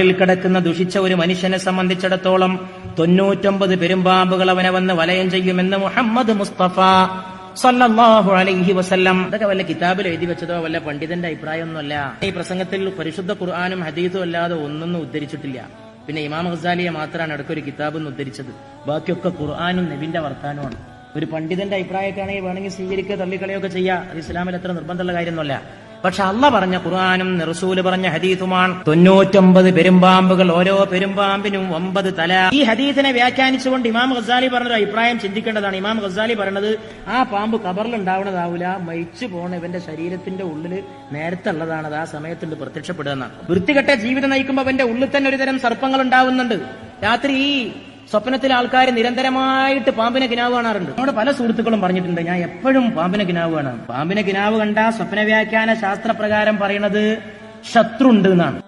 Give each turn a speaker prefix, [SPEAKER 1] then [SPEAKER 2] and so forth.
[SPEAKER 1] ിൽ കിടക്കുന്ന ദുഷിച്ച ഒരു മനുഷ്യനെ സംബന്ധിച്ചിടത്തോളം 99 പെരുമ്പാമ്പുകൾ അവനെ വന്ന് വലയം ചെയ്യുമെന്ന് മുഹമ്മദ് മുസ്തഫ സല്ലല്ലാഹു അലൈഹി വസല്ലം. അതൊക്കെ വല്ല കിതാബിൽ എഴുതി വെച്ചതോ വല്ല പണ്ഡിതന്റെ അഭിപ്രായമൊന്നുമല്ല. ഈ പ്രസംഗത്തിൽ പരിശുദ്ധ ഖുർആനും ഹദീസും അല്ലാതെ ഒന്നൊന്നും ഉദ്ധരിച്ചിട്ടില്ല. പിന്നെ ഇമാം ഗസാലിയെ മാത്രമാണ് ഇടയ്ക്കൊരു കിതാബ് ഉദ്ധരിച്ചത്. ബാക്കിയൊക്കെ ഖുർആനും നബിന്റെ വർത്താനമാണ്. ഒരു പണ്ഡിതന്റെ അഭിപ്രായമൊക്കെയാണെങ്കിൽ വേണമെങ്കിൽ സ്വീകരിക്കുക, തള്ളിക്കളയൊക്കെ ചെയ്യുക. അത് ഇസ്ലാമിൽ അത്ര നിർബന്ധമുള്ള കാര്യമൊന്നുമല്ല. പക്ഷെ അള്ള പറഞ്ഞ ഖുർആനും റസൂല് പറഞ്ഞ ഹദീസുമാണ് 99 പെരുമ്പാമ്പുകൾ, ഓരോ പെരുമ്പാമ്പിനും 9 തല. ഈ ഹദീസിനെ വ്യാഖ്യാനിച്ചുകൊണ്ട് ഇമാം ഗസാലി പറഞ്ഞൊരു അഭിപ്രായം ചിന്തിക്കേണ്ടതാണ്. ഇമാം ഗസാലി പറയുന്നത് ആ പാമ്പ് ഖബറിൽ ഉണ്ടാവുന്നതാവില്ല, മരിച്ചു പോണ ഇവന്റെ ശരീരത്തിന്റെ ഉള്ളിൽ നേരത്തെ ഉള്ളതാണ്, അത് ആ സമയത്തുണ്ട് പ്രത്യക്ഷപ്പെടുക എന്നാണ്. വൃത്തികെട്ട ജീവിതം നയിക്കുമ്പോൾ അവന്റെ ഉള്ളിൽ തന്നെ ഒരുതരം സർപ്പങ്ങൾ ഉണ്ടാവുന്നുണ്ട്. രാത്രി ഈ സ്വപ്നത്തിൽ ആൾക്കാർ നിരന്തരമായിട്ട് പാമ്പിനെ കിനാവ് കാണാറുണ്ട്. നമ്മുടെ പല സുഹൃത്തുക്കളും പറഞ്ഞിട്ടുണ്ട്, ഞാൻ എപ്പോഴും പാമ്പിനെ കിനാവ് കാണാം. പാമ്പിനെ കിനാവ് കണ്ട സ്വപ്ന വ്യാഖ്യാന ശാസ്ത്രപ്രകാരം പറയുന്നത് ശത്രു ഉണ്ട് എന്നാണ്.